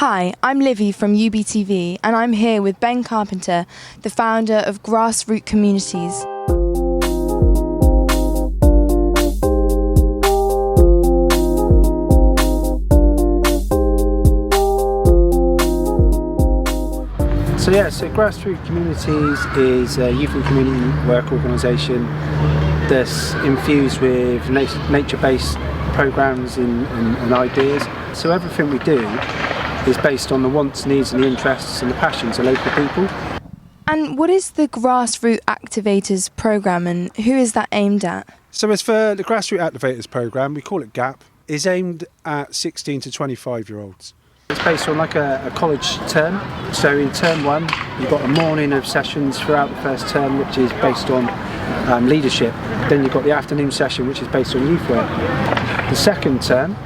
Hi, I'm Olivia from UBTV and I'm here with Ben Carpenter, the founder of Grassroot Communities. So Grassroot Communities is a youth and community work organisation that's infused with nature-based programmes and ideas. So everything we do is based on the wants, needs and the interests and the passions of local people. And what is the Grassroot Activators programme and who is that aimed at? So as for the Grassroot Activators programme, we call it GAP, is aimed at 16 to 25-year-olds. It's based on like a college term. So in term one, you've got a morning of sessions throughout the first term, which is based on leadership. Then you've got the afternoon session, which is based on youth work. The second term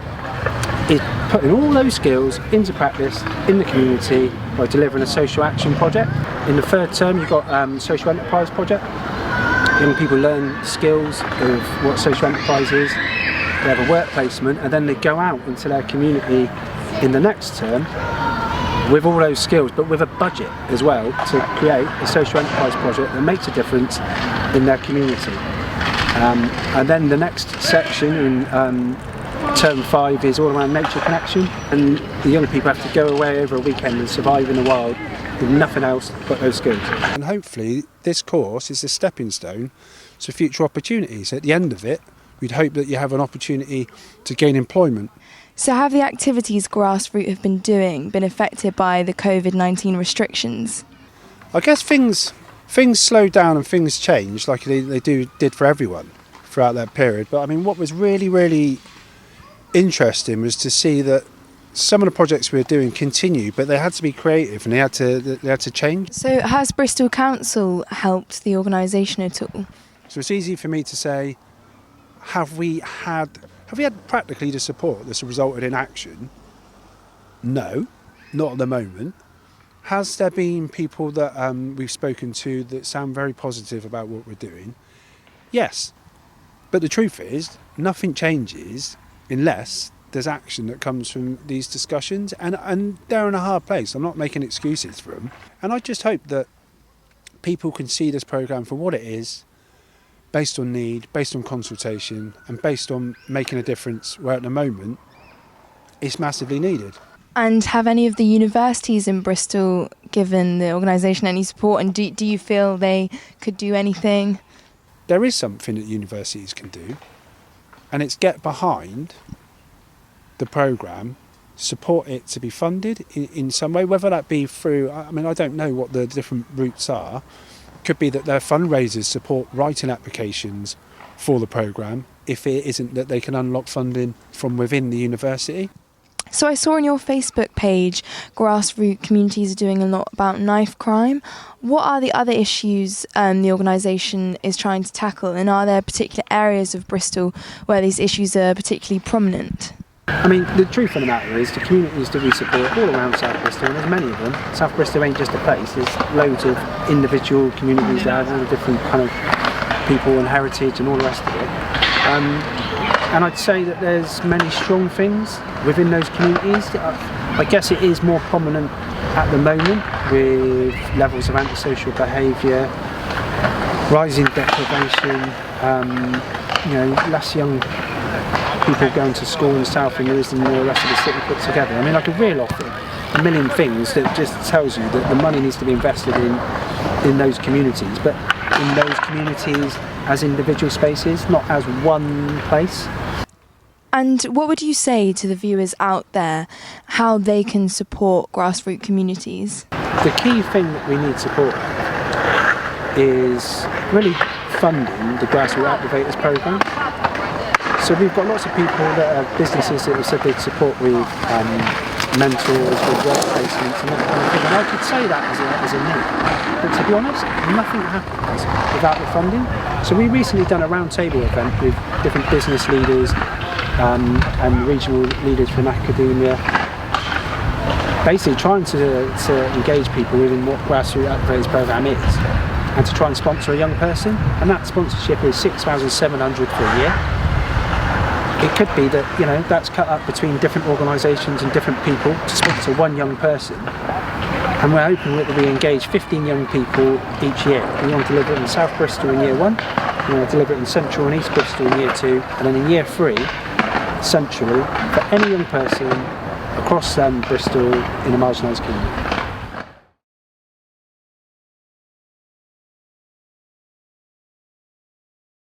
is putting all those skills into practice in the community by delivering a social action project. In the third term, you've got social enterprise project. Young people learn skills of what social enterprise is. They have a work placement, and then they go out into their community in the next term with all those skills, but with a budget as well to create a social enterprise project that makes a difference in their community. And then the next section in term 5 is all around nature connection, and the young people have to go away over a weekend and survive in the wild with nothing else but those skills. And hopefully this course is a stepping stone to future opportunities. At the end of it, we'd hope that you have an opportunity to gain employment. So have the activities Grassroot have been doing been affected by the COVID-19 restrictions? I guess things slowed down and things changed like they did for everyone throughout that period. But I mean, what was really interesting was to see that some of the projects we were doing continue, but they had to be creative and they had to change. So has Bristol Council helped the organisation at all? So it's easy for me to say, have we had practically the support that's resulted in action? No, not at the moment. Has there been people that we've spoken to that sound very positive about what we're doing? Yes, but the truth is nothing changes unless there's action that comes from these discussions, and they're in a hard place. I'm not making excuses for them, and I just hope that people can see this programme for what it is, based on need, based on consultation and based on making a difference where at the moment it's massively needed. And have any of the universities in Bristol given the organisation any support, and do you feel they could do anything? There is something that universities can do, and it's get behind the programme, support it to be funded in some way, whether that be through, I mean, I don't know what the different routes are. Could be that their fundraisers support writing applications for the programme if it isn't that they can unlock funding from within the university. So I saw on your Facebook page Grassroot Communities are doing a lot about knife crime. What are the other issues the organisation is trying to tackle, and are there particular areas of Bristol where these issues are particularly prominent? I mean, the truth of the matter is the communities that we support all around South Bristol, and there's many of them. South Bristol ain't just a place, there's loads of individual communities that have all the different kind of people and heritage and all the rest of it. And I'd say that there's many strong things within those communities. I guess it is more prominent at the moment with levels of antisocial behaviour, rising deprivation, less young people going to school in the south and than the rest of the city put together. I mean, I could reel off a million things that just tells you that the money needs to be invested in those communities, but in those communities as individual spaces, not as one place. And what would you say to the viewers out there, how they can support Grassroot Communities? The key thing that we need support is really funding the Grassroot Activators programme. So we've got lots of people that are businesses that have said they'd support with mentors, with work placements and that kind of thing. And I could say that as a need. But to be honest, nothing happens without the funding. So we recently done a roundtable event with different business leaders and regional leaders from academia, basically trying to engage people within what Grassroot Activators programme is, and to try and sponsor a young person. And that sponsorship is $6,700 for a year. It could be that, you know, that's cut up between different organisations and different people to speak to one young person. And we're hoping that we engage 15 young people each year. We want to deliver it in South Bristol in year 1, we want to deliver it in Central and East Bristol in year 2, and then in year 3, centrally, for any young person across Bristol in a marginalised community.